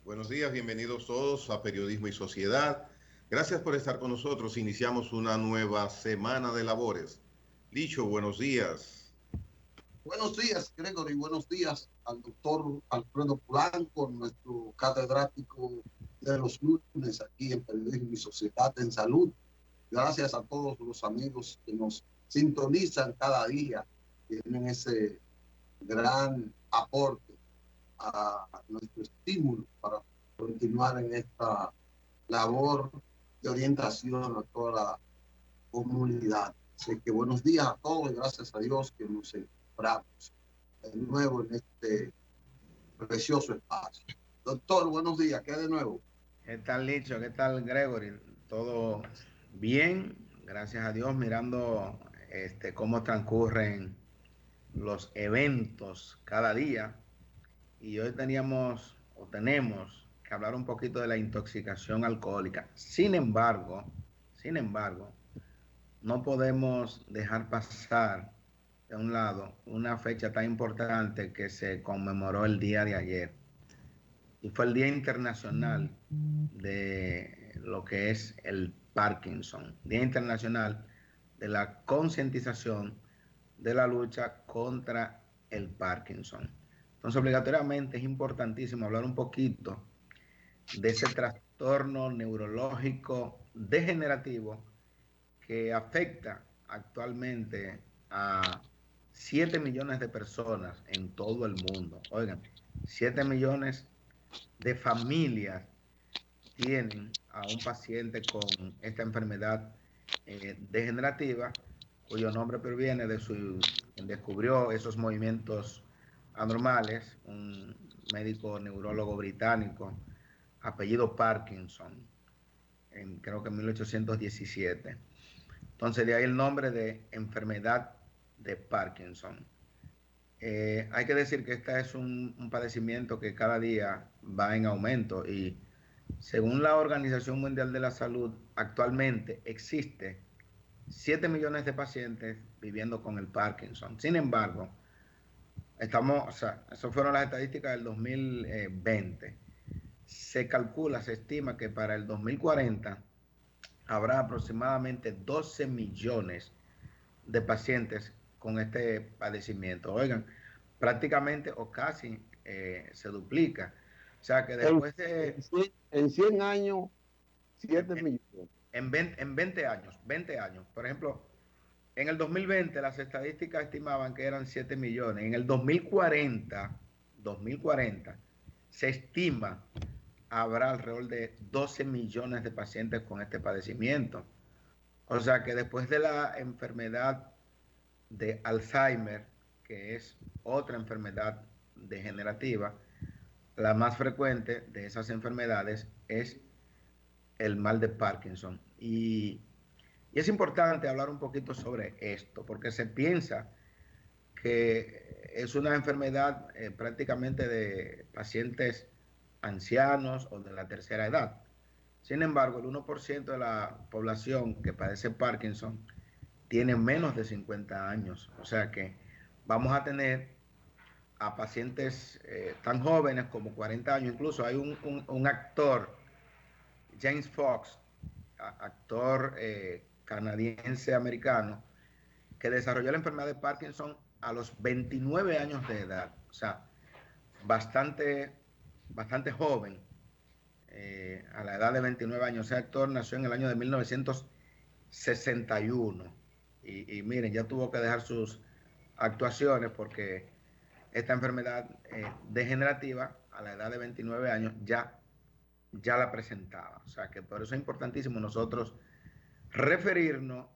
buenos días, bienvenidos todos a Periodismo y Sociedad. Gracias por estar con nosotros. Iniciamos una nueva semana de labores. Licho, buenos días. Buenos días, Gregory. Buenos días al doctor Alfredo Polanco, nuestro catedrático de los lunes aquí en Periodismo y Sociedad en Salud. Gracias a todos los amigos que nos sintonizan cada día, tienen ese gran aporte a nuestro estímulo para continuar en esta labor de orientación a toda la comunidad. Así que buenos días a todos y gracias a Dios que nos encontramos de nuevo en este precioso espacio. Doctor, buenos días, ¿qué de nuevo? ¿Qué tal, Licho? ¿Qué tal, Gregory? Todo bien, gracias a Dios, mirando cómo transcurren los eventos cada día. Y hoy tenemos que hablar un poquito de la intoxicación alcohólica. Sin embargo, no podemos dejar pasar de un lado una fecha tan importante que se conmemoró el día de ayer. Y fue el Día Internacional de lo que es el Parkinson, Día Internacional de la concientización de la lucha contra el Parkinson. Entonces, obligatoriamente es importantísimo hablar un poquito de ese trastorno neurológico degenerativo que afecta actualmente a 7 millones de personas en todo el mundo. Oigan, 7 millones de familias tienen a un paciente con esta enfermedad degenerativa, cuyo nombre proviene de quien descubrió esos movimientos anormales, un médico neurólogo británico, apellido Parkinson, creo que en 1817. Entonces, de ahí el nombre de enfermedad de Parkinson. Hay que decir que este es un padecimiento que cada día va en aumento y según la Organización Mundial de la Salud, actualmente existe 7 millones de pacientes viviendo con el Parkinson. Sin embargo, esas fueron las estadísticas del 2020. Se estima que para el 2040 habrá aproximadamente 12 millones de pacientes con este padecimiento. Oigan, prácticamente o casi se duplica. O sea que después de... En 100 años, 7 En, millones. en 20 años. Por ejemplo, en el 2020 las estadísticas estimaban que eran 7 millones. En el 2040 se estima habrá alrededor de 12 millones de pacientes con este padecimiento. O sea que después de la enfermedad de Alzheimer, que es otra enfermedad degenerativa, la más frecuente de esas enfermedades es el mal de Parkinson. Y es importante hablar un poquito sobre esto, porque se piensa que es una enfermedad prácticamente de pacientes ancianos o de la tercera edad. Sin embargo, el 1% de la población que padece Parkinson tiene menos de 50 años. O sea que vamos a tener a pacientes tan jóvenes como 40 años. Incluso hay un actor, James Fox, actor canadiense-americano, que desarrolló la enfermedad de Parkinson a los 29 años de edad. O sea, bastante, bastante joven, a la edad de 29 años. Ese actor nació en el año de 1961. Y miren, ya tuvo que dejar sus actuaciones porque esta enfermedad degenerativa a la edad de 29 años ya la presentaba. O sea que por eso es importantísimo nosotros referirnos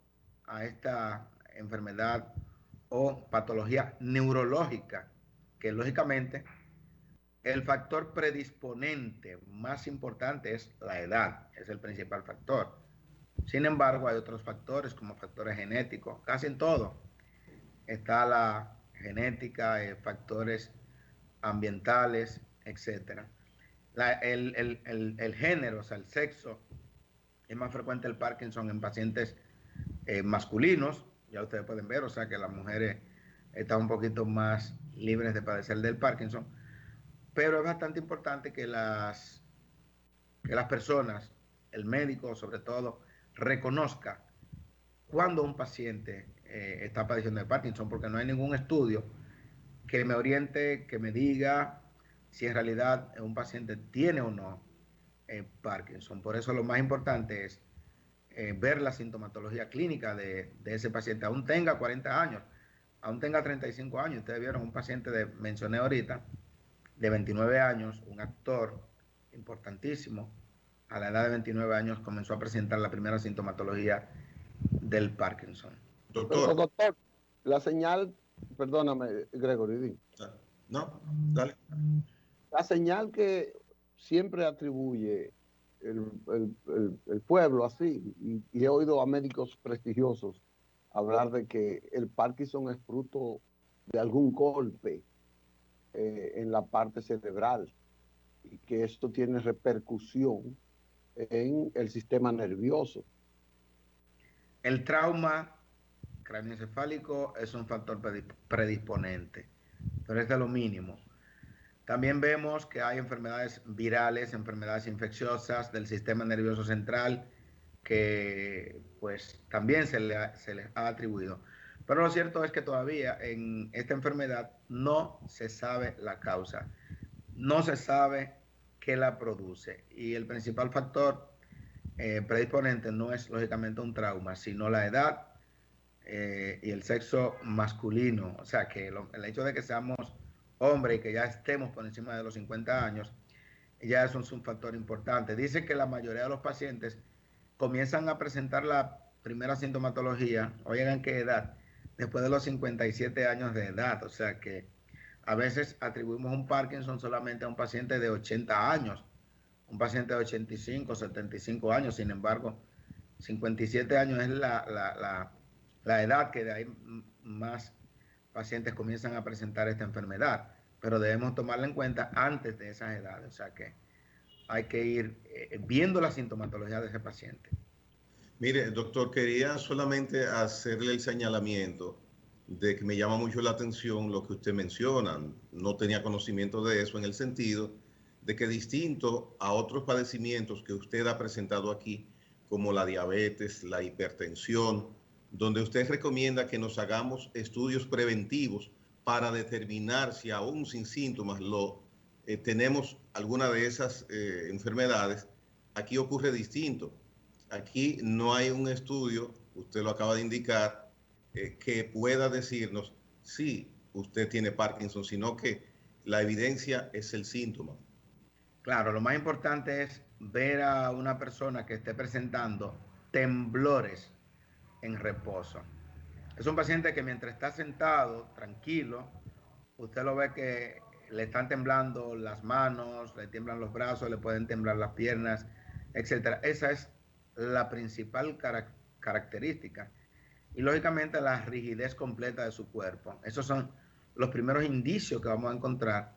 a esta enfermedad o patología neurológica, que lógicamente el factor predisponente más importante es la edad, es el principal factor. Sin embargo, hay otros factores como factores genéticos, casi en todo. Está la genética, factores ambientales, etcétera. El género, o sea, el sexo, es más frecuente el Parkinson en pacientes masculinos, ya ustedes pueden ver, o sea que las mujeres están un poquito más libres de padecer del Parkinson, pero es bastante importante que las personas, el médico sobre todo, reconozca cuando un paciente está padeciendo de Parkinson, porque no hay ningún estudio que me oriente, que me diga si en realidad un paciente tiene o no Parkinson. Por eso lo más importante es ver la sintomatología clínica de ese paciente, aún tenga 40 años, aún tenga 35 años. Ustedes vieron un paciente, mencioné ahorita, de 29 años, un actor importantísimo, a la edad de 29 años comenzó a presentar la primera sintomatología del Parkinson. Pero, Doctor. doctor, la señal, perdóname, Gregory, No, dale. la señal que siempre atribuye el pueblo así, y he oído a médicos prestigiosos hablar de que el Parkinson es fruto de algún golpe en la parte cerebral y que esto tiene repercusión en el sistema nervioso. El trauma craneoencefálico es un factor predisponente, pero es de lo mínimo. También vemos que hay enfermedades virales, enfermedades infecciosas del sistema nervioso central que pues también se les ha atribuido. Pero lo cierto es que todavía en esta enfermedad no se sabe la causa, no se sabe qué la produce. Y el principal factor predisponente no es lógicamente un trauma, sino la edad y el sexo masculino. O sea que el hecho de que seamos hombres y que ya estemos por encima de los 50 años, ya eso es un factor importante. Dice que la mayoría de los pacientes comienzan a presentar la primera sintomatología, oigan qué edad, después de los 57 años de edad. O sea que a veces atribuimos un Parkinson solamente a un paciente de 80 años, un paciente de 85, 75 años. Sin embargo, 57 años es la edad que de ahí más pacientes comienzan a presentar esta enfermedad, pero debemos tomarla en cuenta antes de esas edades. O sea que hay que ir viendo la sintomatología de ese paciente. Mire, doctor, quería solamente hacerle el señalamiento de que me llama mucho la atención lo que usted menciona. No tenía conocimiento de eso en el sentido de que distinto a otros padecimientos que usted ha presentado aquí, como la diabetes, la hipertensión, donde usted recomienda que nos hagamos estudios preventivos para determinar si aún sin síntomas tenemos alguna de esas enfermedades, aquí ocurre distinto. Aquí no hay un estudio, usted lo acaba de indicar, que pueda decirnos si usted tiene Parkinson, sino que la evidencia es el síntoma. Claro, lo más importante es ver a una persona que esté presentando temblores en reposo. Es un paciente que mientras está sentado, tranquilo, usted lo ve que le están temblando las manos, le tiemblan los brazos, le pueden temblar las piernas, etcétera. Esa es la principal característica. Y lógicamente la rigidez completa de su cuerpo. Esos son los primeros indicios que vamos a encontrar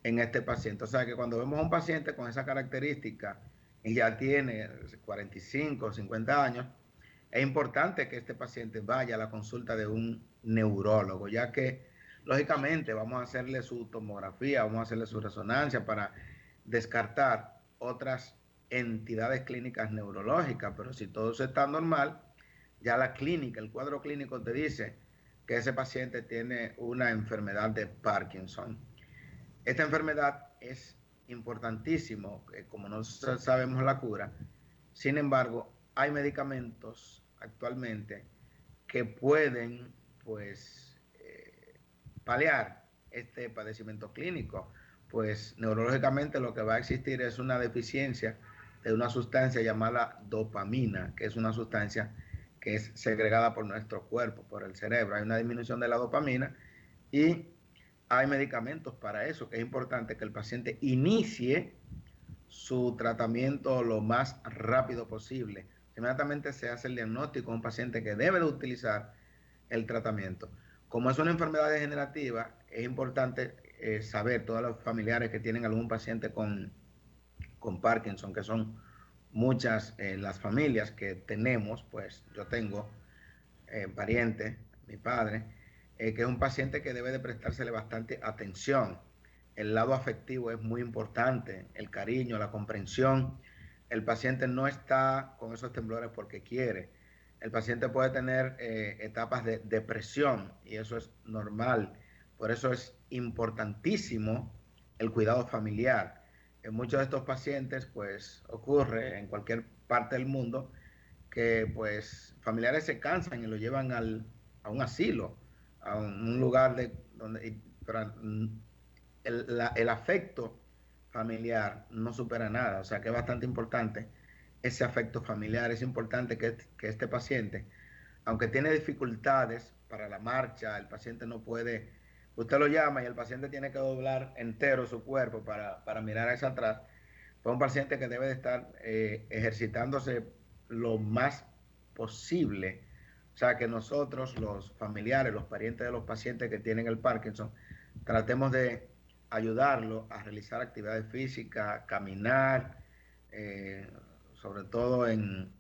en este paciente. O sea que cuando vemos a un paciente con esa característica y ya tiene 45, 50 años, es importante que este paciente vaya a la consulta de un neurólogo, ya que lógicamente vamos a hacerle su tomografía, vamos a hacerle su resonancia para descartar otras entidades clínicas neurológicas, pero si todo eso está normal, ya la clínica, el cuadro clínico te dice que ese paciente tiene una enfermedad de Parkinson. Esta enfermedad es importantísimo, como no sabemos la cura. Sin embargo, hay medicamentos actualmente que pueden, pues, paliar este padecimiento clínico. Pues neurológicamente lo que va a existir es una deficiencia de una sustancia llamada dopamina, que es una sustancia que es segregada por nuestro cuerpo, por el cerebro. Hay una disminución de la dopamina y hay medicamentos para eso, que es importante que el paciente inicie su tratamiento lo más rápido posible. Inmediatamente se hace el diagnóstico a un paciente que debe de utilizar el tratamiento. Como es una enfermedad degenerativa, es importante saber, todos los familiares que tienen algún paciente con Parkinson, que son muchas las familias que tenemos, pues yo tengo pariente, mi padre, que es un paciente que debe de prestársele bastante atención. el lado afectivo es muy importante, el cariño, la comprensión. El paciente no está con esos temblores porque quiere. El paciente puede tener etapas de depresión y eso es normal. Por eso es importantísimo el cuidado familiar. En muchos de estos pacientes, pues ocurre en cualquier parte del mundo que pues familiares se cansan y lo llevan a un asilo, a un lugar donde el afecto familiar no supera nada, o sea que es bastante importante ese afecto familiar. Es importante que este paciente, aunque tiene dificultades para la marcha, el paciente no puede, usted lo llama y el paciente tiene que doblar entero su cuerpo para mirar hacia atrás, pues un paciente que debe de estar ejercitándose lo más posible. O sea, que nosotros, los familiares, los parientes de los pacientes que tienen el Parkinson, tratemos de ayudarlo a realizar actividades físicas, caminar, eh, sobre todo en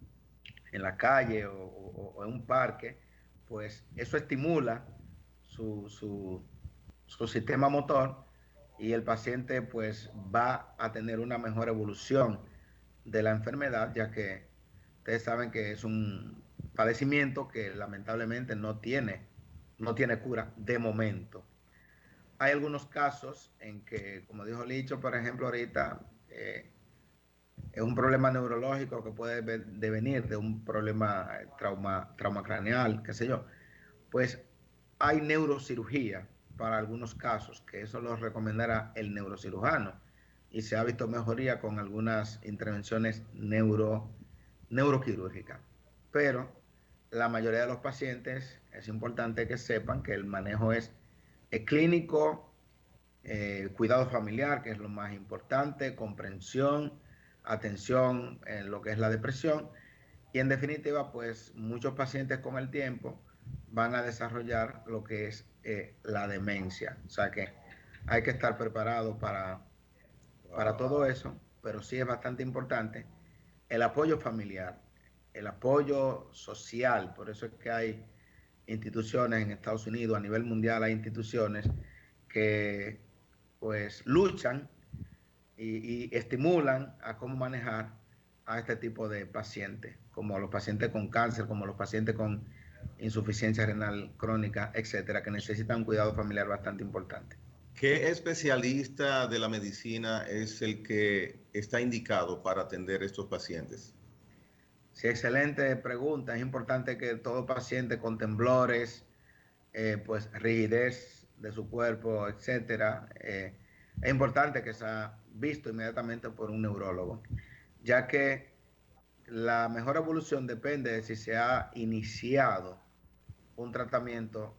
la calle o en un parque, pues eso estimula su sistema motor y el paciente pues va a tener una mejor evolución de la enfermedad, ya que ustedes saben que es un padecimiento que lamentablemente no tiene cura de momento. Hay algunos casos en que, como dijo Licho, por ejemplo, ahorita, es un problema neurológico que puede devenir de un problema trauma craneal, qué sé yo. Pues hay neurocirugía para algunos casos, que eso lo recomendará el neurocirujano. Y se ha visto mejoría con algunas intervenciones neuroquirúrgicas. Pero la mayoría de los pacientes es importante que sepan que el manejo es clínico, cuidado familiar, que es lo más importante, comprensión, atención en lo que es la depresión. Y en definitiva, pues muchos pacientes con el tiempo van a desarrollar lo que es la demencia. O sea que hay que estar preparado para todo eso, pero sí es bastante importante el apoyo familiar, el apoyo social. Por eso es que hay instituciones en Estados Unidos, a nivel mundial hay instituciones que pues luchan y estimulan a cómo manejar a este tipo de pacientes, como los pacientes con cáncer, como los pacientes con insuficiencia renal crónica, etcétera, que necesitan un cuidado familiar bastante importante. ¿Qué especialista de la medicina es el que está indicado para atender estos pacientes? Sí, excelente pregunta. Es importante que todo paciente con temblores, pues rigidez de su cuerpo, etcétera, es importante que sea visto inmediatamente por un neurólogo, ya que la mejor evolución depende de si se ha iniciado un tratamiento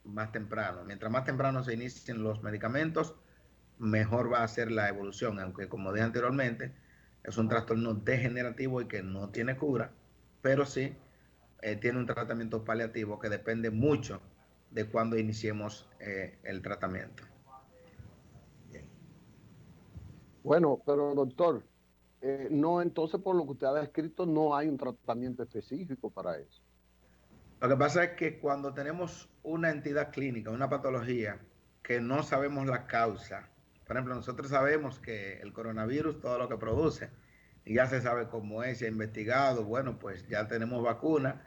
más temprano. Mientras más temprano se inicien los medicamentos, mejor va a ser la evolución, aunque como dije anteriormente, es un trastorno degenerativo y que no tiene cura, pero sí tiene un tratamiento paliativo que depende mucho de cuando iniciemos el tratamiento. Bueno, pero doctor, no, entonces por lo que usted ha descrito, no hay un tratamiento específico para eso. Lo que pasa es que cuando tenemos una entidad clínica, una patología, que no sabemos la causa, por ejemplo, nosotros sabemos que el coronavirus, todo lo que produce, y ya se sabe cómo es, se ha investigado, bueno, pues ya tenemos vacuna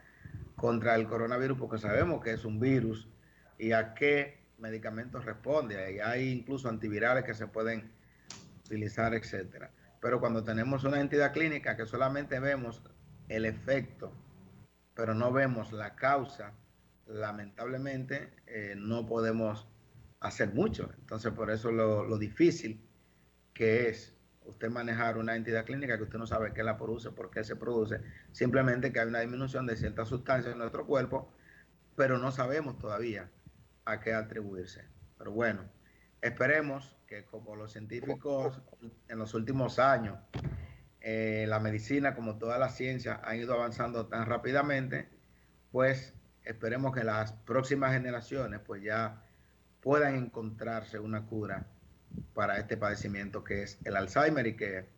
contra el coronavirus porque sabemos que es un virus y a qué medicamentos responde. Y hay incluso antivirales que se pueden utilizar, etcétera. Pero cuando tenemos una entidad clínica que solamente vemos el efecto, pero no vemos la causa, lamentablemente no podemos hacer mucho. Entonces, por eso lo difícil que es usted manejar una entidad clínica que usted no sabe qué la produce, por qué se produce, simplemente que hay una disminución de ciertas sustancias en nuestro cuerpo, pero no sabemos todavía a qué atribuirse. Pero bueno, esperemos que como los científicos en los últimos años, la medicina, como toda la ciencia, han ido avanzando tan rápidamente, pues esperemos que las próximas generaciones pues ya puedan encontrarse una cura para este padecimiento que es el Alzheimer y que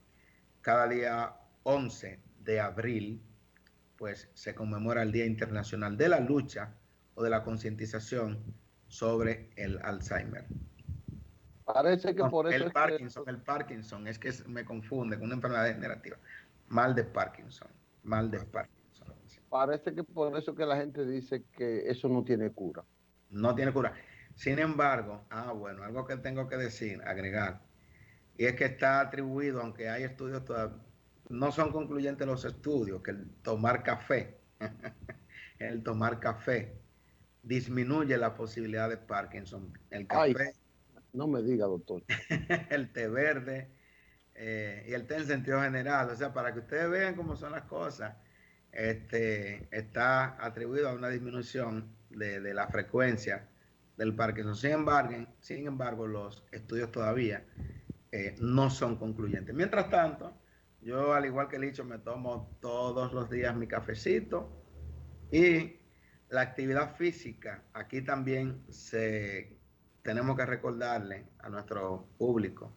cada día 11 de abril pues se conmemora el Día Internacional de la Lucha o de la concientización sobre el Alzheimer. Parece que No, por eso es que El Parkinson, es que me confunde con una enfermedad degenerativa. Mal de Parkinson, mal de Parkinson. Sí. parece que por eso que la gente dice que eso no tiene cura. No tiene cura. Sin embargo, bueno, algo que tengo que decir, agregar, y es que está atribuido, aunque hay estudios todavía, no son concluyentes los estudios, que el tomar café disminuye la posibilidad de Parkinson. El Ay, café, no me diga, doctor. el té verde y el té en sentido general. O sea, para que ustedes vean cómo son las cosas, está atribuido a una disminución de la frecuencia del Parkinson. Sin embargo, los estudios todavía no son concluyentes. Mientras tanto, yo, al igual que he dicho, me tomo todos los días mi cafecito y la actividad física. Aquí también tenemos que recordarle a nuestro público.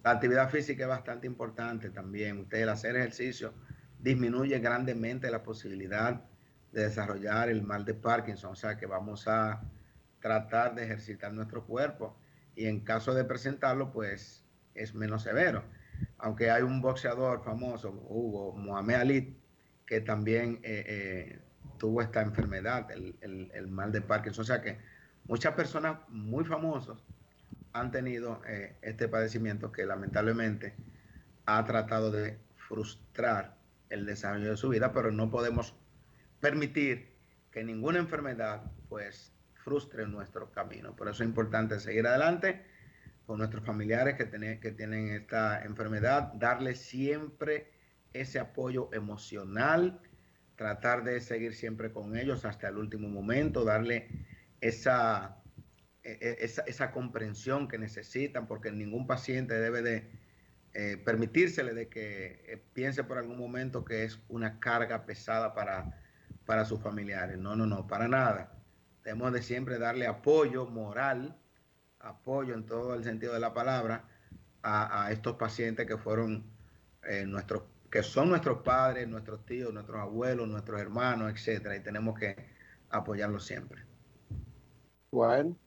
La actividad física es bastante importante también. Usted, el hacer ejercicio disminuye grandemente la posibilidad de desarrollar el mal de Parkinson. O sea que vamos a tratar de ejercitar nuestro cuerpo y en caso de presentarlo, pues es menos severo. Aunque hay un boxeador famoso, Hugo Mohamed Ali, que también tuvo esta enfermedad, el mal de Parkinson. O sea que muchas personas muy famosas han tenido este padecimiento que lamentablemente ha tratado de frustrar el desarrollo de su vida, pero no podemos permitir que ninguna enfermedad pues frustre nuestro camino. Por eso es importante seguir adelante con nuestros familiares que tienen esta enfermedad, darles siempre ese apoyo emocional, tratar de seguir siempre con ellos hasta el último momento, darle esa esa comprensión que necesitan, porque ningún paciente debe de permitírsele de que piense por algún momento que es una carga pesada para sus familiares. No, no, no, para nada. Debemos de siempre darle apoyo moral, apoyo en todo el sentido de la palabra a estos pacientes que fueron que son nuestros padres, nuestros tíos, nuestros abuelos, nuestros hermanos, etcétera, y tenemos que apoyarlos siempre. Bueno,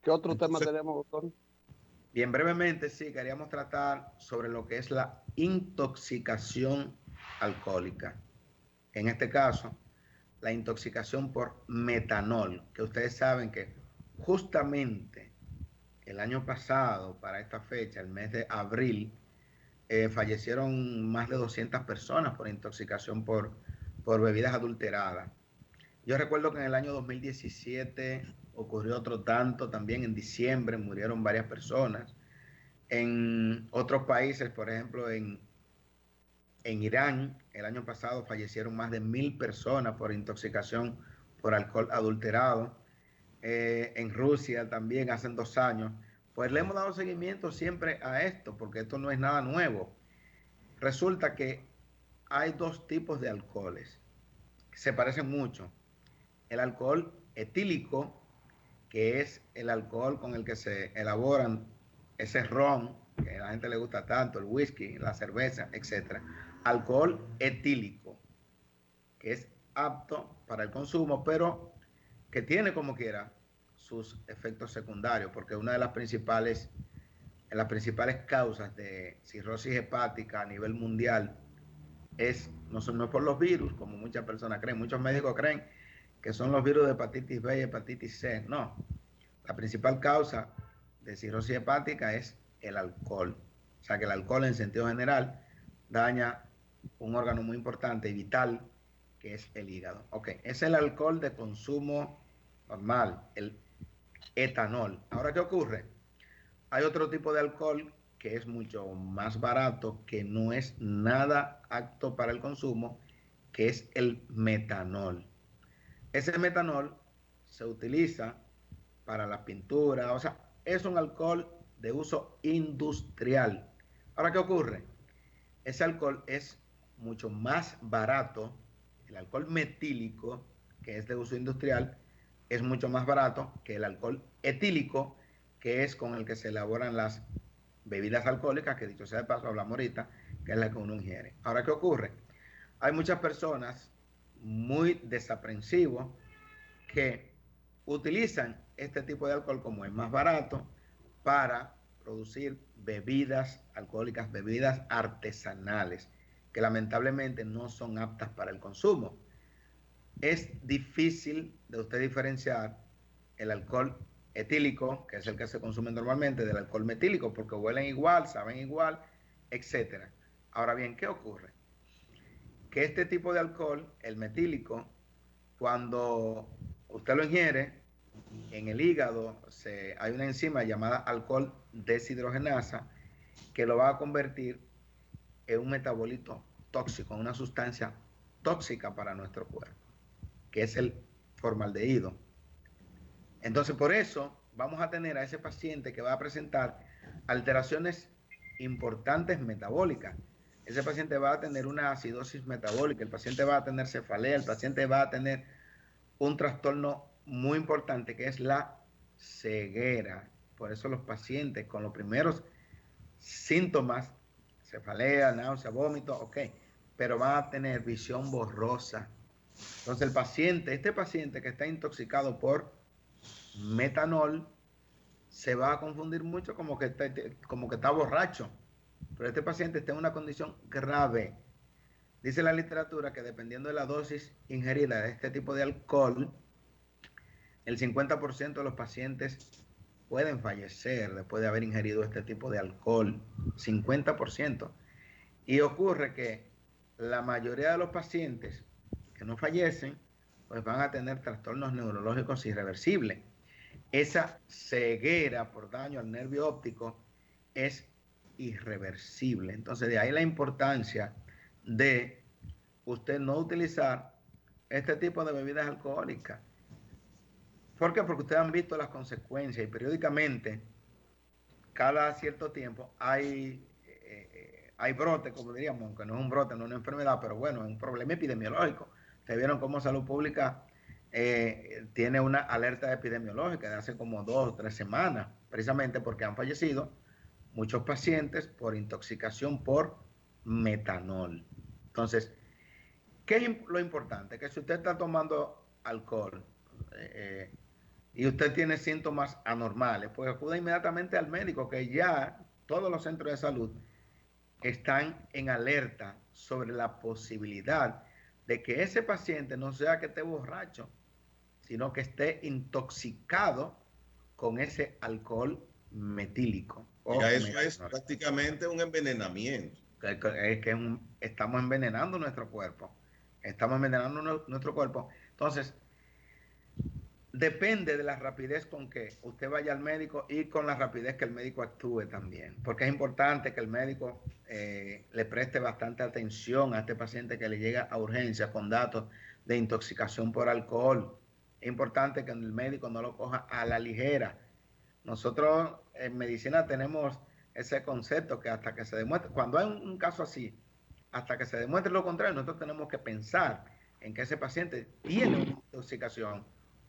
¿qué otro tema Entonces, tenemos, doctor? Bien, brevemente, sí, queríamos tratar sobre lo que es la intoxicación alcohólica. En este caso, la intoxicación por metanol, que ustedes saben que justamente el año pasado, para esta fecha, el mes de abril, fallecieron más de 200 personas por intoxicación por bebidas adulteradas. Yo recuerdo que en el año 2017 ocurrió otro tanto, también en diciembre murieron varias personas. En otros países, por ejemplo, en Irán, el año pasado fallecieron más de 1000 personas por intoxicación por alcohol adulterado. En Rusia también hace 2 años. Pues le hemos dado seguimiento siempre a esto, porque esto no es nada nuevo. Resulta que hay 2 tipos de alcoholes que se parecen mucho. El alcohol etílico, que es el alcohol con el que se elaboran ese ron, que a la gente le gusta tanto, el whisky, la cerveza, etc. Alcohol etílico, que es apto para el consumo, pero que tiene como quiera sus efectos secundarios, porque una de las principales causas de cirrosis hepática a nivel mundial no es por los virus, como muchas personas creen, muchos médicos creen que son los virus de hepatitis B y hepatitis C. No, la principal causa de cirrosis hepática es el alcohol. O sea que el alcohol en sentido general daña un órgano muy importante y vital, que es el hígado. Ok, es el alcohol de consumo normal, el etanol. Ahora, ¿qué ocurre? Hay otro tipo de alcohol que es mucho más barato, que no es nada apto para el consumo, que es el metanol. Ese metanol se utiliza para la pintura, o sea, es un alcohol de uso industrial. Ahora, ¿qué ocurre? Ese alcohol es mucho más barato, el alcohol metílico, que es de uso industrial, es mucho más barato que el alcohol etílico, que es con el que se elaboran las bebidas alcohólicas, que dicho sea de paso, hablamos ahorita, que es la que uno ingiere. Ahora, ¿qué ocurre? Hay muchas personas muy desaprensivos que utilizan este tipo de alcohol como es más barato para producir bebidas alcohólicas, bebidas artesanales, que lamentablemente no son aptas para el consumo. Es difícil de usted diferenciar el alcohol etílico, que es el que se consume normalmente, del alcohol metílico, porque huelen igual, saben igual, etc. Ahora bien, ¿qué ocurre? Que este tipo de alcohol, el metílico, cuando usted lo ingiere, en el hígado hay una enzima llamada alcohol deshidrogenasa que lo va a convertir en un metabolito tóxico, en una sustancia tóxica para nuestro cuerpo, que es el formaldehído. Entonces, por eso vamos a tener a ese paciente que va a presentar alteraciones importantes metabólicas. Ese paciente va a tener una acidosis metabólica, el paciente va a tener cefalea, el paciente va a tener un trastorno muy importante que es la ceguera. Por eso los pacientes con los primeros síntomas, cefalea, náusea, vómito, ok, pero van a tener visión borrosa. Entonces el paciente, este paciente que está intoxicado por metanol, se va a confundir mucho como que está borracho, pero este paciente está en una condición grave. Dice la literatura que dependiendo de la dosis ingerida de este tipo de alcohol, el 50% de los pacientes pueden fallecer después de haber ingerido este tipo de alcohol. 50%. Y ocurre que la mayoría de los pacientes que no fallecen, pues van a tener trastornos neurológicos irreversibles. Esa ceguera por daño al nervio óptico es irreversible. Entonces, de ahí la importancia de usted no utilizar este tipo de bebidas alcohólicas. ¿Por qué? Porque ustedes han visto las consecuencias y periódicamente, cada cierto tiempo, hay brote, como diríamos, aunque no es un brote, no es una enfermedad, pero bueno, es un problema epidemiológico. Ustedes vieron cómo Salud Pública tiene una alerta epidemiológica de hace como 2 o 3 semanas, precisamente porque han fallecido muchos pacientes por intoxicación por metanol. Entonces, ¿qué es lo importante? Que si usted está tomando alcohol y usted tiene síntomas anormales, pues acuda inmediatamente al médico, que ya todos los centros de salud están en alerta sobre la posibilidad de que ese paciente no sea que esté borracho, sino que esté intoxicado con ese alcohol metílico. Ya eso es prácticamente un envenenamiento. Es que estamos envenenando nuestro cuerpo. Estamos envenenando nuestro cuerpo. Entonces, depende de la rapidez con que usted vaya al médico y con la rapidez que el médico actúe también. Porque es importante que el médico le preste bastante atención a este paciente que le llega a urgencia con datos de intoxicación por alcohol. Es importante que el médico no lo coja a la ligera. Nosotros en medicina tenemos ese concepto que hasta que se demuestre, cuando hay un caso así, hasta que se demuestre lo contrario, nosotros tenemos que pensar en que ese paciente tiene una intoxicación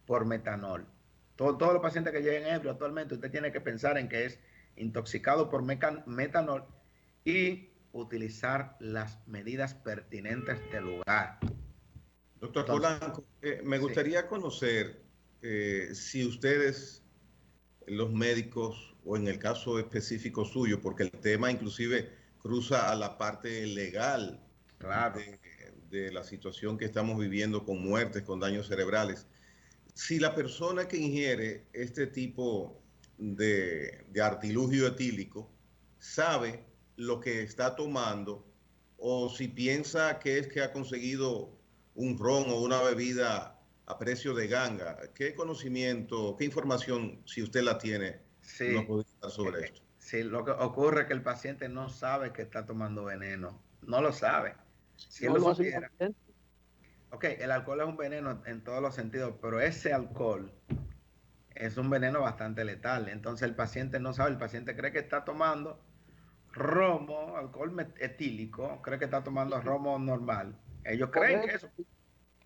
por metanol. Todos los pacientes que lleguen ebrio actualmente, usted tiene que pensar en que es intoxicado por metanol y utilizar las medidas pertinentes del lugar. Doctor Polanco, me gustaría conocer si ustedes, los médicos, o en el caso específico suyo, porque el tema inclusive cruza a la parte legal, claro, de la situación que estamos viviendo con muertes, con daños cerebrales. Si la persona que ingiere este tipo de artilugio etílico sabe lo que está tomando, o si piensa que es que ha conseguido un ron o una bebida a precio de ganga, ¿qué conocimiento, qué información, si usted la tiene, nos puede dar sobre esto? Sí, lo que ocurre es que el paciente no sabe que está tomando veneno, no lo sabe. Si él lo supiera, ok, el alcohol es un veneno en todos los sentidos, pero ese alcohol es un veneno bastante letal. Entonces el paciente no sabe, el paciente cree que está tomando romo, alcohol etílico, cree que está tomando romo normal. Ellos creen que eso.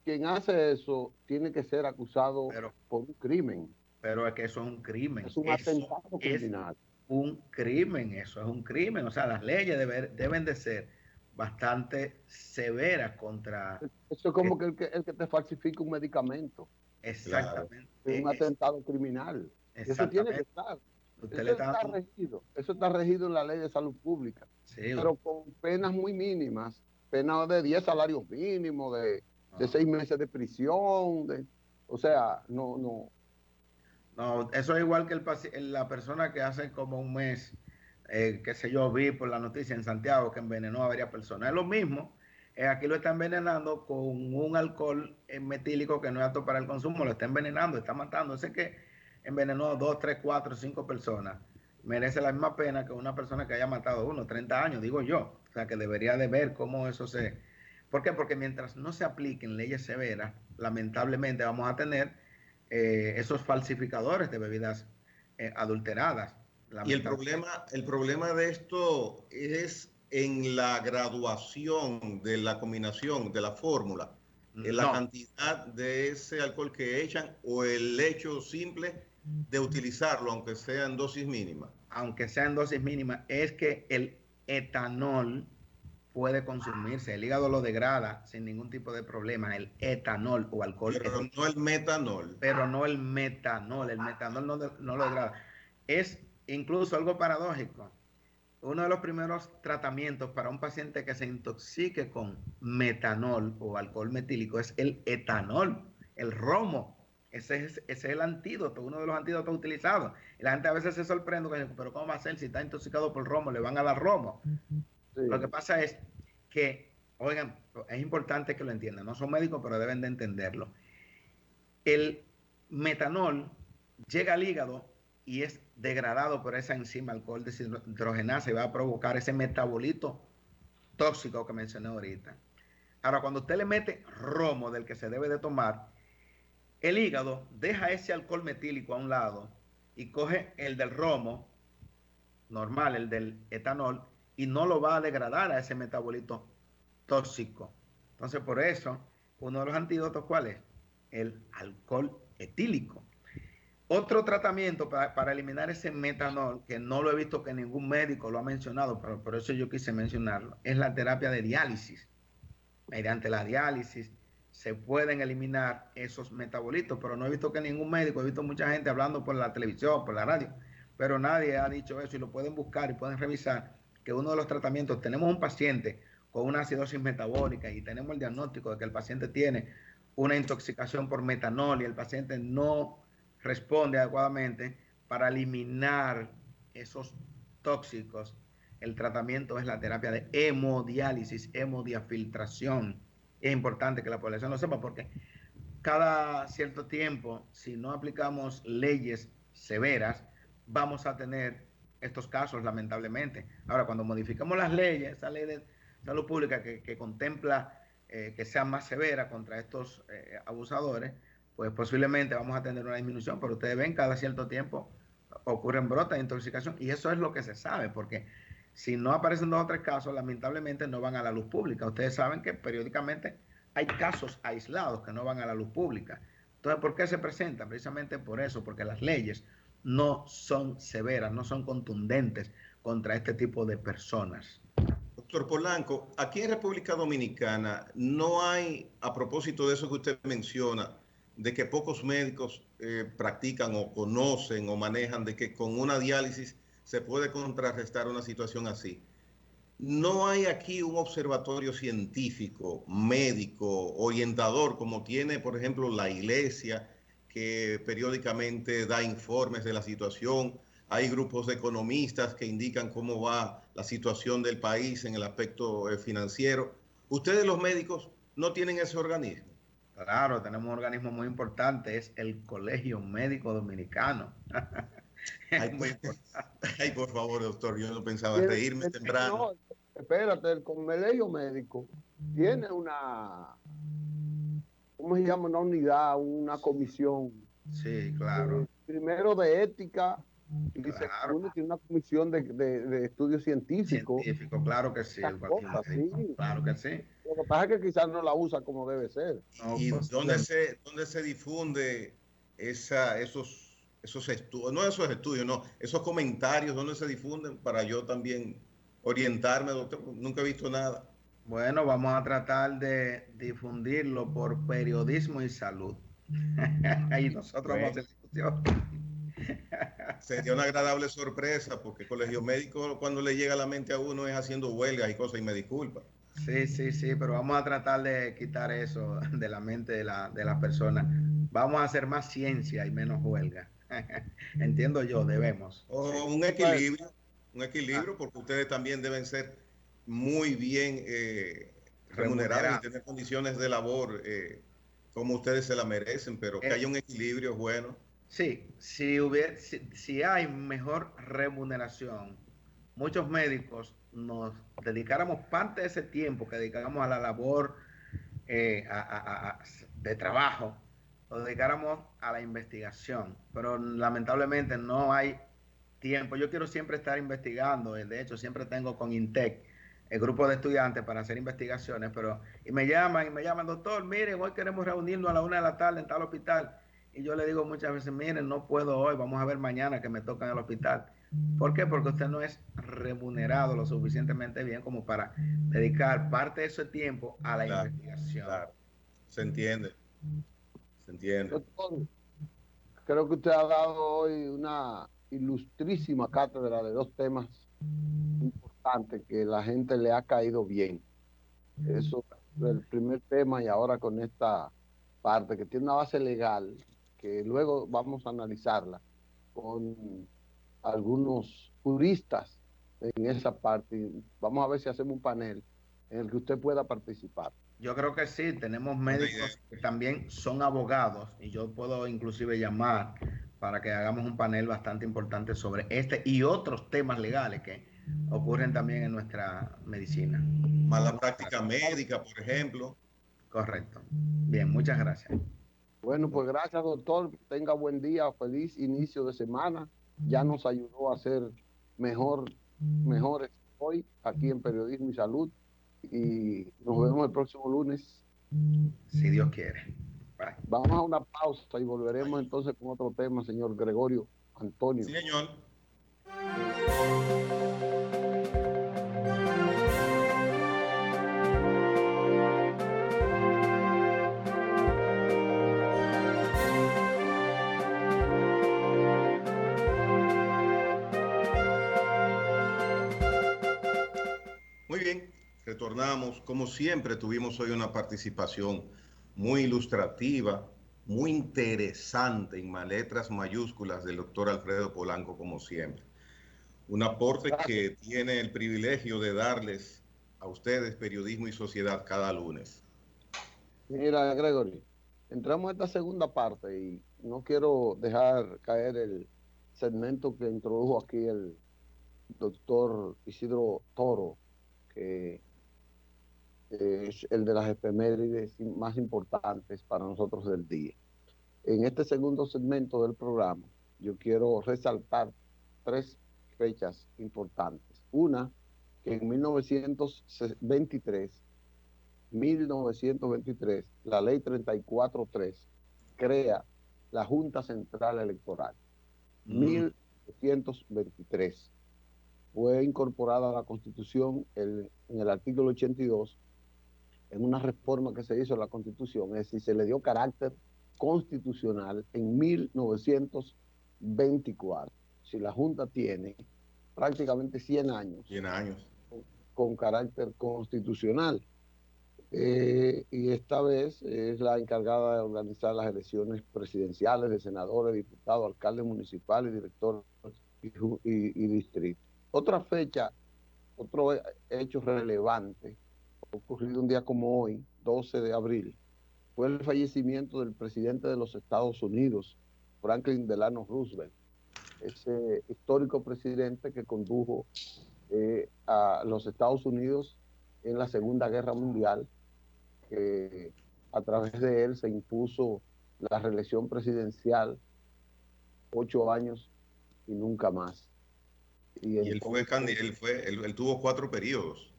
Quien hace eso tiene que ser acusado por un crimen. Pero es que eso es un crimen. Es un atentado criminal. Un crimen, eso es un crimen. O sea, las leyes deben de ser bastante severas contra... Eso es como que el que te falsifica un medicamento. Exactamente. Es un atentado criminal. Eso tiene que estar. Usted le está dando... Eso está regido en la ley de salud pública, Sí, pero con penas muy mínimas, penas de 10 salarios mínimos, de 6 meses de prisión, o sea, no. No, eso es igual que la persona que hace como un mes, qué sé yo, vi por la noticia en Santiago que envenenó a varias personas. Es lo mismo, aquí lo está envenenando con un alcohol metílico que no es apto para el consumo, lo está envenenando, está matando. Ese que envenenó a 2, 3, 4, 5 personas merece la misma pena que una persona que haya matado a uno, 30 años, digo yo. O sea, que debería de ver cómo eso se... ¿Por qué? Porque mientras no se apliquen leyes severas, lamentablemente vamos a tener esos falsificadores de bebidas adulteradas. Y el problema de esto es en la graduación de la combinación de la fórmula, en la cantidad de ese alcohol que echan o el hecho simple de utilizarlo, aunque sea en dosis mínimas. Aunque sea en dosis mínimas, es que el etanol puede consumirse, el hígado lo degrada sin ningún tipo de problema, el etanol o alcohol. Pero no el metanol. Pero no el metanol no lo degrada. Es incluso algo paradójico. Uno de los primeros tratamientos para un paciente que se intoxique con metanol o alcohol metílico es el etanol, el romo. Ese es el antídoto, uno de los antídotos utilizados. Y la gente a veces se sorprende, pero ¿cómo va a ser si está intoxicado por romo? Le van a dar romo. Sí. Lo que pasa es que, oigan, es importante que lo entiendan. No son médicos, pero deben de entenderlo. El metanol llega al hígado y es degradado por esa enzima alcohol deshidrogenasa y va a provocar ese metabolito tóxico que mencioné ahorita. Ahora, cuando usted le mete romo del que se debe de tomar, el hígado deja ese alcohol metílico a un lado y coge el del romo normal, el del etanol, y no lo va a degradar a ese metabolito tóxico. Entonces, por eso, uno de los antídotos, ¿cuál es? El alcohol etílico. Otro tratamiento para eliminar ese metanol, que no lo he visto que ningún médico lo ha mencionado, pero por eso yo quise mencionarlo, es la terapia de diálisis. Mediante la diálisis se pueden eliminar esos metabolitos, pero no he visto que ningún médico, he visto mucha gente hablando por la televisión, por la radio, pero nadie ha dicho eso y lo pueden buscar y pueden revisar que uno de los tratamientos, tenemos un paciente con una acidosis metabólica y tenemos el diagnóstico de que el paciente tiene una intoxicación por metanol y el paciente no responde adecuadamente. Para eliminar esos tóxicos, el tratamiento es la terapia de hemodiálisis, hemodiafiltración. Es importante que la población lo sepa porque cada cierto tiempo, si no aplicamos leyes severas, vamos a tener estos casos, lamentablemente. Ahora, cuando modificamos las leyes, esa ley de salud pública que contempla que sea más severa contra estos abusadores, pues posiblemente vamos a tener una disminución, pero ustedes ven, cada cierto tiempo ocurren brotes de intoxicación y eso es lo que se sabe, porque si no aparecen 2 o 3 casos, lamentablemente no van a la luz pública. Ustedes saben que periódicamente hay casos aislados que no van a la luz pública. Entonces, ¿por qué se presentan? Precisamente por eso, porque las leyes no son severas, no son contundentes contra este tipo de personas. Doctor Polanco, aquí en República Dominicana no hay, a propósito de eso que usted menciona, de que pocos médicos practican o conocen o manejan de que con una diálisis se puede contrarrestar una situación así. No hay aquí un observatorio científico, médico, orientador, como tiene, por ejemplo, la Iglesia, que periódicamente da informes de la situación. Hay grupos de economistas que indican cómo va la situación del país en el aspecto financiero. Ustedes los médicos no tienen ese organismo. Claro, tenemos un organismo muy importante, es el Colegio Médico Dominicano. Ay, por favor, doctor, yo no pensaba reírme temprano. No, espérate, el Colegio Médico tiene ¿cómo se llama? Una unidad, una comisión. Sí, claro. Primero de ética y claro. segundo tiene una comisión de estudios científicos. Científico, claro que sí. Sí. Claro que sí. Lo que pasa es que quizás no la usa como debe ser. ¿Y dónde se difunde esos estudios? No esos estudios, no, esos comentarios, ¿dónde se difunden para yo también orientarme, doctor? Nunca he visto nada. Bueno, vamos a tratar de difundirlo por periodismo y salud. Ahí nosotros vamos a hacer discusión. Sería una agradable sorpresa, porque colegio médico, cuando le llega a la mente a uno, es haciendo huelgas y cosas, y me disculpa. Sí, sí, sí, pero vamos a tratar de quitar eso de la mente de las personas. Vamos a hacer más ciencia y menos huelga. Entiendo yo, debemos. O Sí. Bueno, un Ah, equilibrio, porque ustedes también deben ser muy bien remunerados y remunerado. tener condiciones de labor como ustedes se la merecen, pero que haya un equilibrio es bueno. Sí, si hay mejor remuneración, muchos médicos nos dedicáramos parte de ese tiempo que dedicamos a la labor de trabajo, lo dedicáramos a la investigación, pero lamentablemente no hay tiempo. Yo quiero siempre estar investigando, de hecho siempre tengo con INTEC el grupo de estudiantes para hacer investigaciones, pero y me llaman, doctor, miren, hoy queremos reunirnos a la 1 de la tarde en tal hospital. Y yo le digo muchas veces, miren, no puedo hoy, vamos a ver mañana que me toca en el hospital. ¿Por qué? Porque usted no es remunerado lo suficientemente bien como para dedicar parte de ese tiempo a la Claro, investigación. claro. Se entiende, se entiende. doctor, creo que usted ha dado hoy una ilustrísima cátedra de dos temas importantes que la gente le ha caído bien. Eso es el primer tema y ahora con esta parte que tiene una base legal que luego vamos a analizarla con algunos juristas en esa parte. Vamos a ver si hacemos un panel en el que usted pueda participar. Yo creo que sí, tenemos Buena idea. médicos que también son abogados y yo puedo inclusive llamar para que hagamos un panel bastante importante sobre este y otros temas legales que ocurren también en nuestra medicina. Mala Muchas práctica gracias. médica, por ejemplo. Correcto. Bien, muchas gracias. Bueno, pues gracias, doctor. Tenga buen día, feliz inicio de semana. Ya nos ayudó a ser mejores hoy aquí en Periodismo y Salud. Y nos vemos el próximo lunes. Si Dios quiere. Bye. Vamos a una pausa y volveremos entonces con otro tema, señor Gregorio Sí, Antonio. señor. Muy bien, retornamos. Como siempre, tuvimos hoy una participación muy ilustrativa, muy interesante en letras mayúsculas del doctor Alfredo Polanco, como siempre. Un aporte Gracias. que tiene el privilegio de darles a ustedes periodismo y sociedad cada lunes. Mira, Gregory, entramos a esta segunda parte y no quiero dejar caer el segmento que introdujo aquí el doctor Isidro Toro, que es el de las efemérides más importantes para nosotros del día. En este segundo segmento del programa, yo quiero resaltar tres fechas importantes. Una, que en 1923, la ley 34.3 crea la Junta Central Electoral. Mm, 1923 fue incorporada a la Constitución en el artículo 82 en una reforma que se hizo a la Constitución, es decir, se le dio carácter constitucional en 1924. Si la Junta tiene prácticamente 100 años 100 años. con carácter constitucional. Y esta vez es la encargada de organizar las elecciones presidenciales de senadores, diputados, alcaldes municipales, directores y distritos. Otra fecha, otro hecho relevante, ocurrido un día como hoy, 12 de abril, fue el fallecimiento del presidente de los Estados Unidos, Franklin Delano Roosevelt, ese histórico presidente que condujo a los Estados Unidos en la Segunda Guerra Mundial, que a través de él se impuso la reelección presidencial 8 años y nunca más. Y Y entonces él tuvo 4 periodos.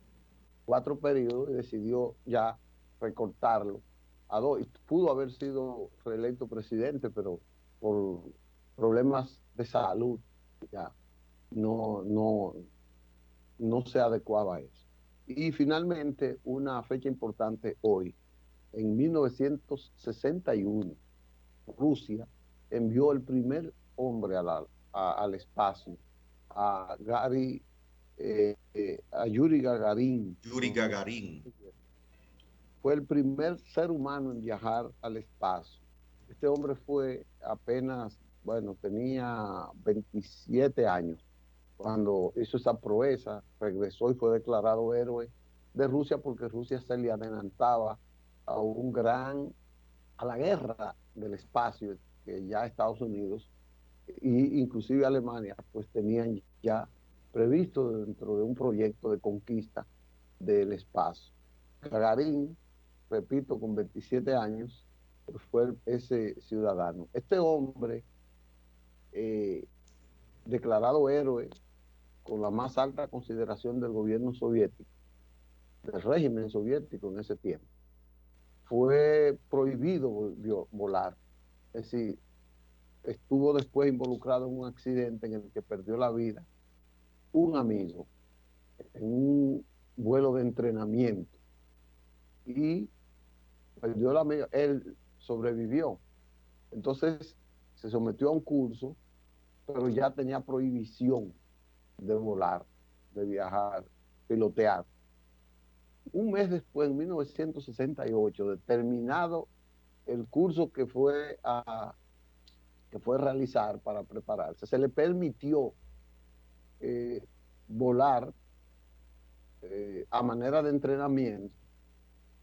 4 periodos y decidió ya recortarlo a 2. Y pudo haber sido reelecto presidente, pero por problemas de salud ya no, no, no se adecuaba a eso. Y finalmente, una fecha importante hoy, en 1961, Rusia envió el primer hombre al espacio, a a Yuri Gagarin. Yuri Gagarin. Fue el primer ser humano en viajar al espacio. Este hombre fue apenas, bueno, tenía 27 años cuando hizo esa proeza, regresó y fue declarado héroe de Rusia porque Rusia se le adelantaba a la guerra del espacio que ya Estados Unidos e inclusive Alemania pues tenían ya previsto dentro de un proyecto de conquista del espacio. Gagarin, repito, con 27 años, fue ese ciudadano. Este hombre, declarado héroe con la más alta consideración del gobierno soviético, del régimen soviético en ese tiempo, fue prohibido volar. Es decir, estuvo después involucrado en un accidente en el que perdió la vida un amigo en un vuelo de entrenamiento y perdió la amiga. Él sobrevivió. Entonces se sometió a un curso, pero ya tenía prohibición de volar, de viajar, pilotear. Un mes después, en 1968, de terminado el curso que fue a realizar para prepararse, se le permitió volar a manera de entrenamiento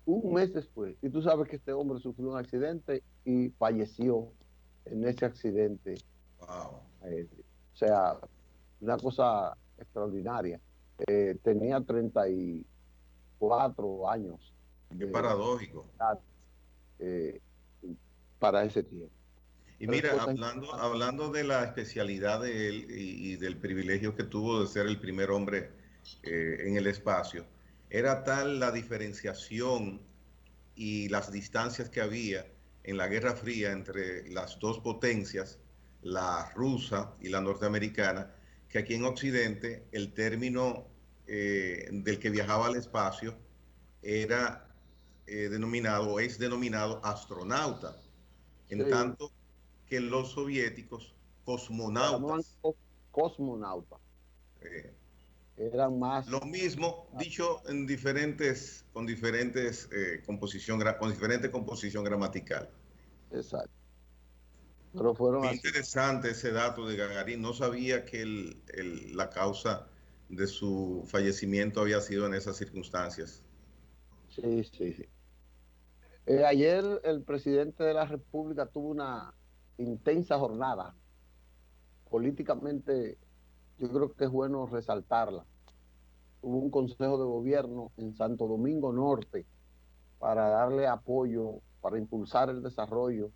un mes después. Y tú sabes que este hombre sufrió un accidente y falleció en ese accidente. Wow. O sea, una cosa extraordinaria. Tenía 34 años. Qué paradójico. Eh, para ese tiempo. Y mira, hablando de la especialidad de él y del privilegio que tuvo de ser el primer hombre en el espacio, era tal la diferenciación y las distancias que había en la Guerra Fría entre las dos potencias, la rusa y la norteamericana, que aquí en Occidente el término del que viajaba al espacio era denominado, es denominado astronauta, en Sí, tanto que los soviéticos se llamaban cosmonautas. cosmonautas. Eh, Eran más. lo mismo dicho en diferentes, con diferentes con diferente composición gramatical. Exacto. Pero fueron Qué así. interesante ese dato de Gagarin. No sabía que la causa de su fallecimiento había sido en esas circunstancias. Sí, sí, sí. Ayer el presidente de la República tuvo una intensa jornada. Políticamente, yo creo que es bueno resaltarla. Hubo un consejo de gobierno en Santo Domingo Norte para darle apoyo, para impulsar el desarrollo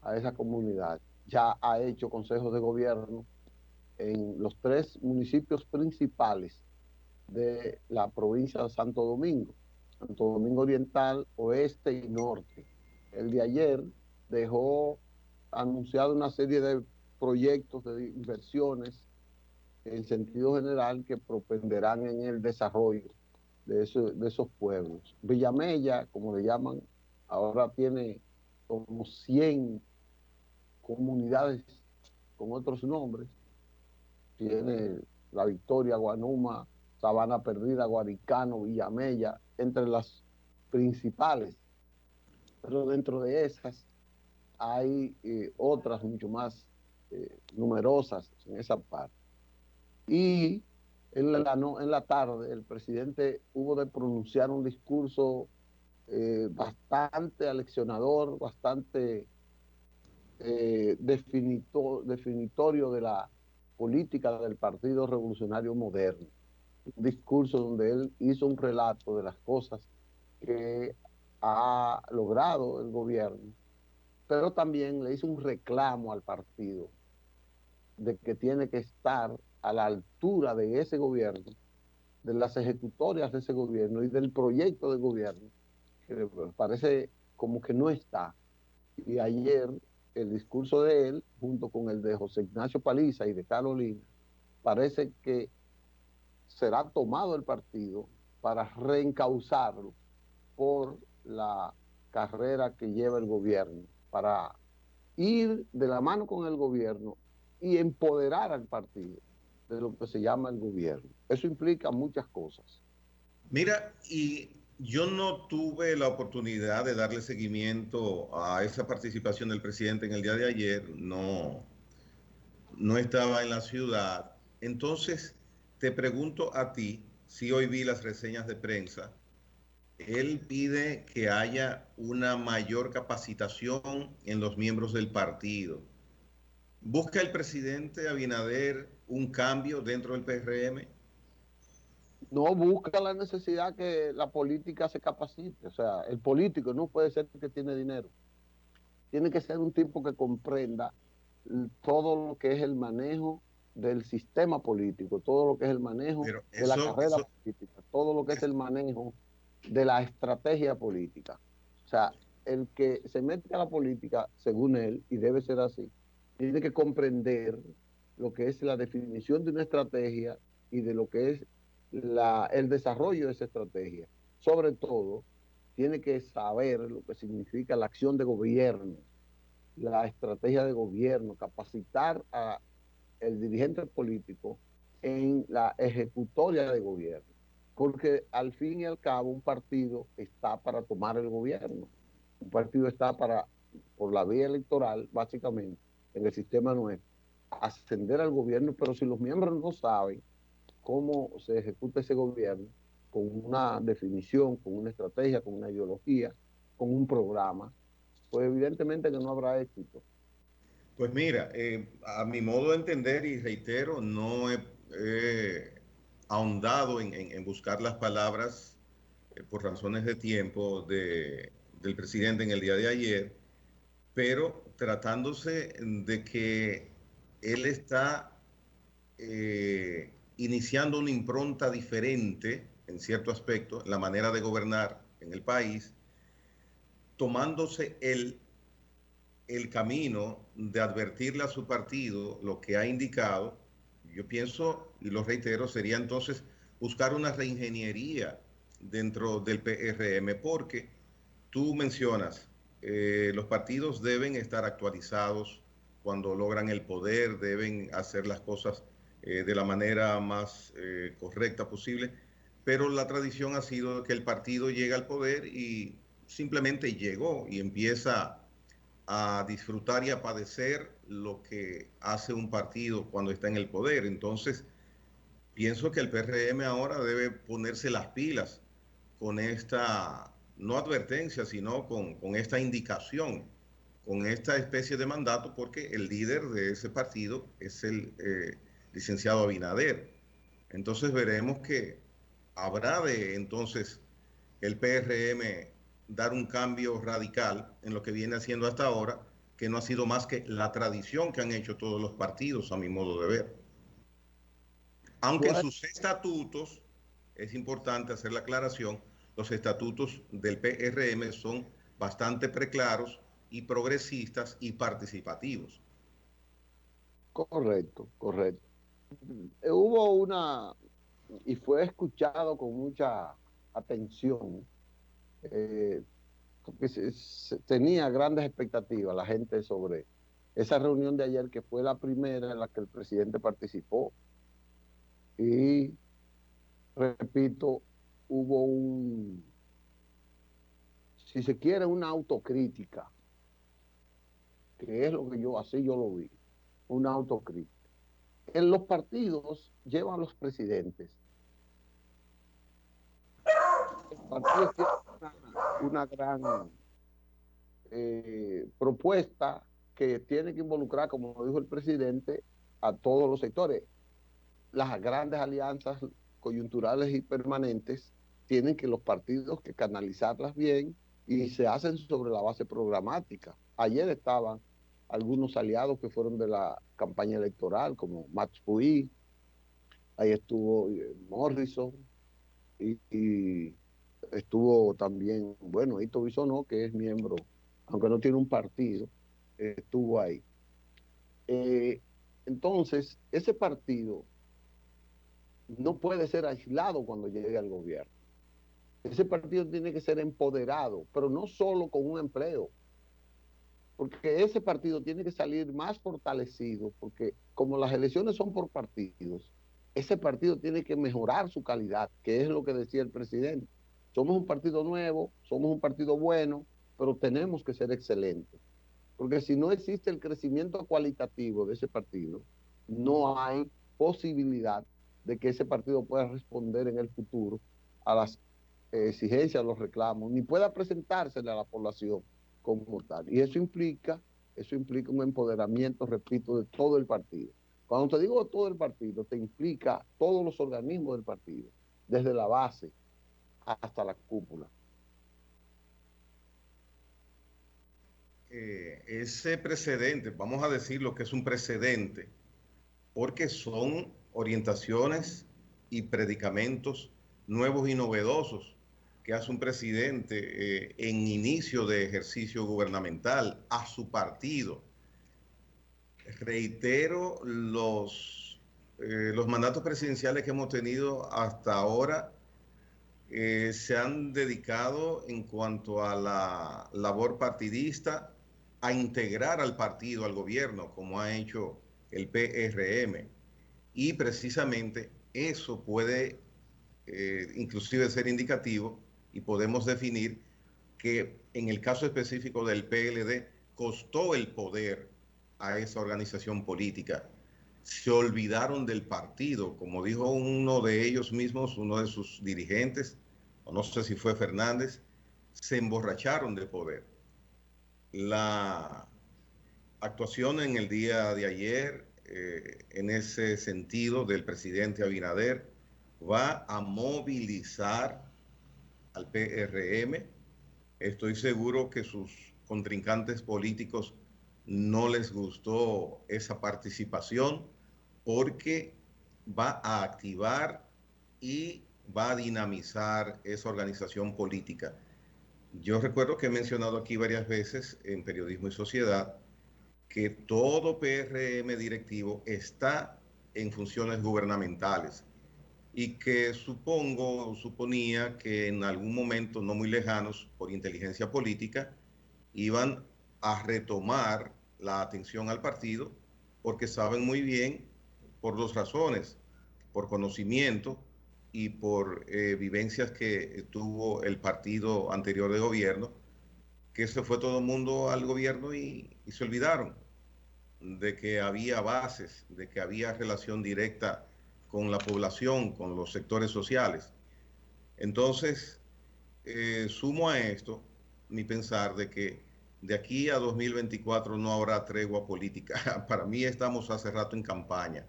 a esa comunidad. Ya ha hecho consejos de gobierno en los 3 municipios principales de la provincia de Santo Domingo Oriental, Oeste y Norte. El de ayer dejó anunciado una serie de proyectos de inversiones en sentido general que propenderán en el desarrollo de esos pueblos. Villamella, como le llaman, ahora tiene como 100 comunidades con otros nombres. Tiene La Victoria, Guanuma, Sabana Perdida, Guaricano, Villamella, entre las principales. Pero dentro de esas hay otras mucho más numerosas en esa parte. Y en la tarde el presidente hubo de pronunciar un discurso bastante aleccionador, bastante definitorio de la política del Partido Revolucionario Moderno. Un discurso donde él hizo un relato de las cosas que ha logrado el gobierno, pero también le hizo un reclamo al partido de que tiene que estar a la altura de ese gobierno, de las ejecutorias de ese gobierno y del proyecto de gobierno, que parece como que no está. Y ayer el discurso de él, junto con el de José Ignacio Paliza y de Carolina, parece que será tomado el partido para reencauzarlo por la carrera que lleva el gobierno, para ir de la mano con el gobierno y empoderar al partido de lo que se llama el gobierno. Eso implica muchas cosas. Mira, y yo no tuve la oportunidad de darle seguimiento a esa participación del presidente en el día de ayer, no estaba en la ciudad. Entonces, te pregunto a ti, si hoy vi las reseñas de prensa, él pide que haya una mayor capacitación en los miembros del partido. ¿Busca el presidente Abinader un cambio dentro del PRM? No busca la necesidad que la política se capacite. O sea, el político no puede ser que tiene dinero. Tiene que ser un tipo que comprenda todo lo que es el manejo del sistema político, todo lo que es el manejo Pero de la carrera política, todo lo que es el manejo de la estrategia política. O sea, el que se mete a la política, según él, y debe ser así, tiene que comprender lo que es la definición de una estrategia y de lo que es el desarrollo de esa estrategia. Sobre todo, tiene que saber lo que significa la acción de gobierno, la estrategia de gobierno, capacitar a el dirigente político en la ejecutoria de gobierno. Porque al fin y al cabo un partido está para tomar el gobierno. Un partido está para, por la vía electoral, básicamente, en el sistema nuestro, ascender al gobierno, pero si los miembros no saben cómo se ejecuta ese gobierno, con una definición, con una estrategia, con una ideología, con un programa, pues evidentemente que no habrá éxito. Pues mira, a mi modo de entender, y reitero, no he ahondado en buscar las palabras por razones de tiempo del presidente en el día de ayer, pero tratándose de que él está iniciando una impronta diferente en cierto aspecto, en la manera de gobernar en el país, tomándose el camino de advertirle a su partido lo que ha indicado, yo pienso, y lo reitero, sería entonces buscar una reingeniería dentro del PRM, porque tú mencionas, los partidos deben estar actualizados cuando logran el poder, deben hacer las cosas de la manera más correcta posible, pero la tradición ha sido que el partido llega al poder y simplemente llegó y empieza a disfrutar y a padecer lo que hace un partido cuando está en el poder. Entonces, pienso que el PRM ahora debe ponerse las pilas con esta, no advertencia, sino con esta indicación, con esta especie de mandato, porque el líder de ese partido es el licenciado Abinader. Entonces veremos que habrá de entonces el PRM dar un cambio radical en lo que viene haciendo hasta ahora, que no ha sido más que la tradición que han hecho todos los partidos, a mi modo de ver. Aunque en Pues, sus estatutos, es importante hacer la aclaración, los estatutos del PRM son bastante preclaros y progresistas y participativos. correcto, correcto. Hubo una, y fue escuchado con mucha atención, porque tenía grandes expectativas la gente sobre esa reunión de ayer, que fue la primera en la que el presidente participó. Y, repito, hubo si se quiere, una autocrítica, que es lo que así yo lo vi, una autocrítica. En los partidos llevan los presidentes. Los partidos tienen una gran propuesta que tiene que involucrar, como dijo el presidente, a todos los sectores. Las grandes alianzas coyunturales y permanentes tienen que los partidos que canalizarlas bien y se hacen sobre la base programática. Ayer estaban algunos aliados que fueron de la campaña electoral, como Max Puig, ahí estuvo Morrison y estuvo también, bueno, Ito Bisonó, que es miembro, aunque no tiene un partido, estuvo ahí. Entonces, ese partido no puede ser aislado cuando llegue al gobierno. Ese partido tiene que ser empoderado, pero no solo con un empleo, porque ese partido tiene que salir más fortalecido, porque como las elecciones son por partidos, ese partido tiene que mejorar su calidad, que es lo que decía el presidente. Somos un partido nuevo, somos un partido bueno, pero tenemos que ser excelentes, porque si no existe el crecimiento cualitativo de ese partido, no hay posibilidad de que ese partido pueda responder en el futuro a las exigencias, a los reclamos, ni pueda presentársele a la población como tal. Y eso implica un empoderamiento, repito, de todo el partido. Cuando te digo de todo el partido, te implica todos los organismos del partido, desde la base hasta la cúpula. Ese precedente, vamos a decir lo que es un precedente, porque son orientaciones y predicamentos nuevos y novedosos que hace un presidente en inicio de ejercicio gubernamental a su partido. Reitero, los mandatos presidenciales que hemos tenido hasta ahora se han dedicado en cuanto a la labor partidista a integrar al partido, al gobierno, como ha hecho el PRM. Y precisamente eso puede inclusive ser indicativo y podemos definir que en el caso específico del PLD costó el poder a esa organización política. Se olvidaron del partido, como dijo uno de ellos mismos, uno de sus dirigentes, o no sé si fue Fernández, se emborracharon de poder. La actuación en el día de ayer, en ese sentido, del presidente Abinader, va a movilizar al PRM. Estoy seguro que sus contrincantes políticos no les gustó esa participación porque va a activar y va a dinamizar esa organización política. Yo recuerdo que he mencionado aquí varias veces en Periodismo y Sociedad que todo PRM directivo está en funciones gubernamentales y que suponía que en algún momento no muy lejanos, por inteligencia política, iban a retomar la atención al partido porque saben muy bien, por dos razones, por conocimiento y por vivencias que tuvo el partido anterior de gobierno, que se fue todo el mundo al gobierno y se olvidaron de que había bases, de que había relación directa con la población, con los sectores sociales. Entonces, sumo a esto mi pensar de que de aquí a 2024 no habrá tregua política. Para mí estamos hace rato en campaña.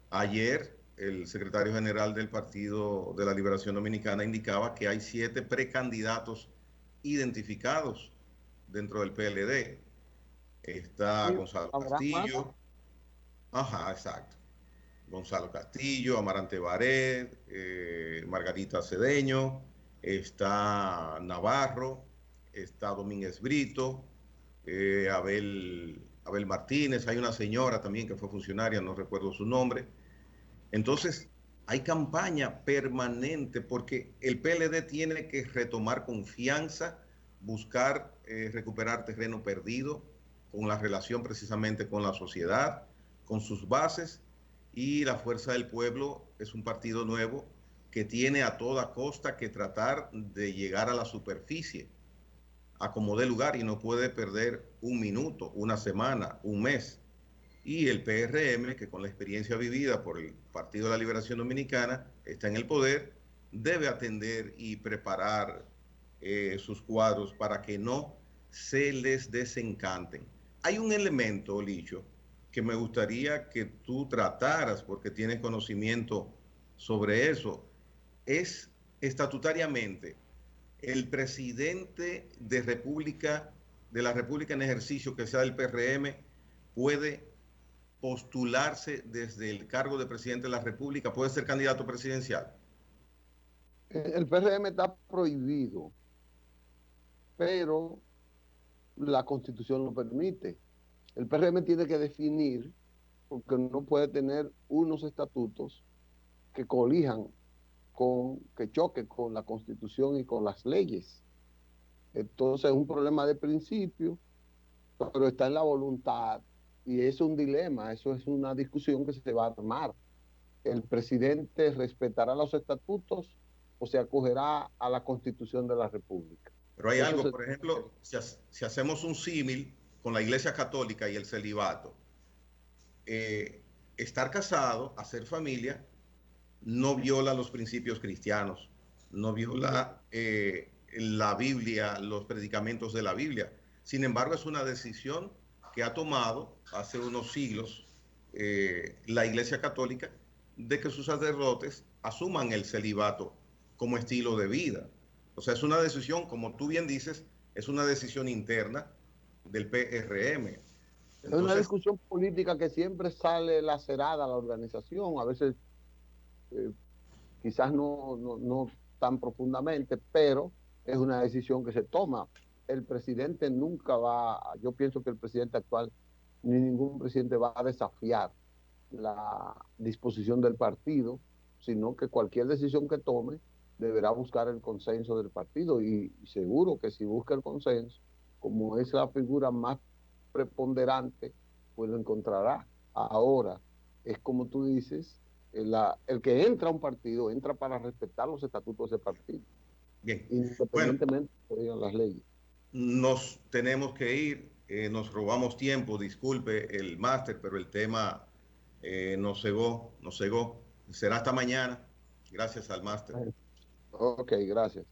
Ayer el secretario general del Partido de la Liberación Dominicana indicaba que hay 7 precandidatos identificados dentro del PLD. Está ¿Y Gonzalo habrá más? Castillo. Ajá, exacto. Gonzalo Castillo, Amarante Baret, Margarita Cedeño, está Navarro, está Domínguez Brito, Abel Martínez, hay una señora también que fue funcionaria, no recuerdo su nombre. Entonces, hay campaña permanente porque el PLD tiene que retomar confianza, buscar recuperar terreno perdido con la relación precisamente con la sociedad, con sus bases, y la Fuerza del Pueblo es un partido nuevo que tiene a toda costa que tratar de llegar a la superficie, a como dé lugar, y no puede perder un minuto, una semana, un mes. Y el PRM, que con la experiencia vivida por el Partido de la Liberación Dominicana está en el poder, debe atender y preparar sus cuadros para que no se les desencanten. Hay un elemento, Licho, que me gustaría que tú trataras, porque tienes conocimiento sobre eso. Es estatutariamente el presidente de la República en ejercicio que sea del PRM puede postularse desde el cargo de presidente de la República, puede ser candidato presidencial. El PRM está prohibido, pero la Constitución lo permite. El PRM tiene que definir, porque no puede tener unos estatutos que colijan que choquen con la Constitución y con las leyes. Entonces es un problema de principio pero está en la voluntad y es un dilema, eso es una discusión que se va a armar. ¿El presidente respetará los estatutos o se acogerá a la Constitución de la República? Pero hay Eso algo, se... por ejemplo, si hacemos un símil con la Iglesia Católica y el celibato, estar casado, hacer familia, no viola los principios cristianos, no viola la Biblia, los predicamentos de la Biblia. Sin embargo, es una decisión que ha tomado hace unos siglos la Iglesia Católica de que sus sacerdotes asuman el celibato como estilo de vida. O sea, es una decisión, como tú bien dices, es una decisión interna del PRM. Es una Entonces, discusión política que siempre sale lacerada a la organización, a veces eh, quizás no tan profundamente, pero es una decisión que se toma. El presidente nunca va, yo pienso que el presidente actual, ni ningún presidente va a desafiar la disposición del partido, sino que cualquier decisión que tome deberá buscar el consenso del partido y seguro que si busca el consenso, como es la figura más preponderante, pues lo encontrará. Ahora, es como tú dices, el que entra a un partido entra para respetar los estatutos de ese partido, bien. Bueno, independientemente de las leyes. nos tenemos que ir, nos robamos tiempo, disculpe el máster, pero el tema nos cegó, nos cegó. Será hasta mañana, gracias al máster. Ok, gracias.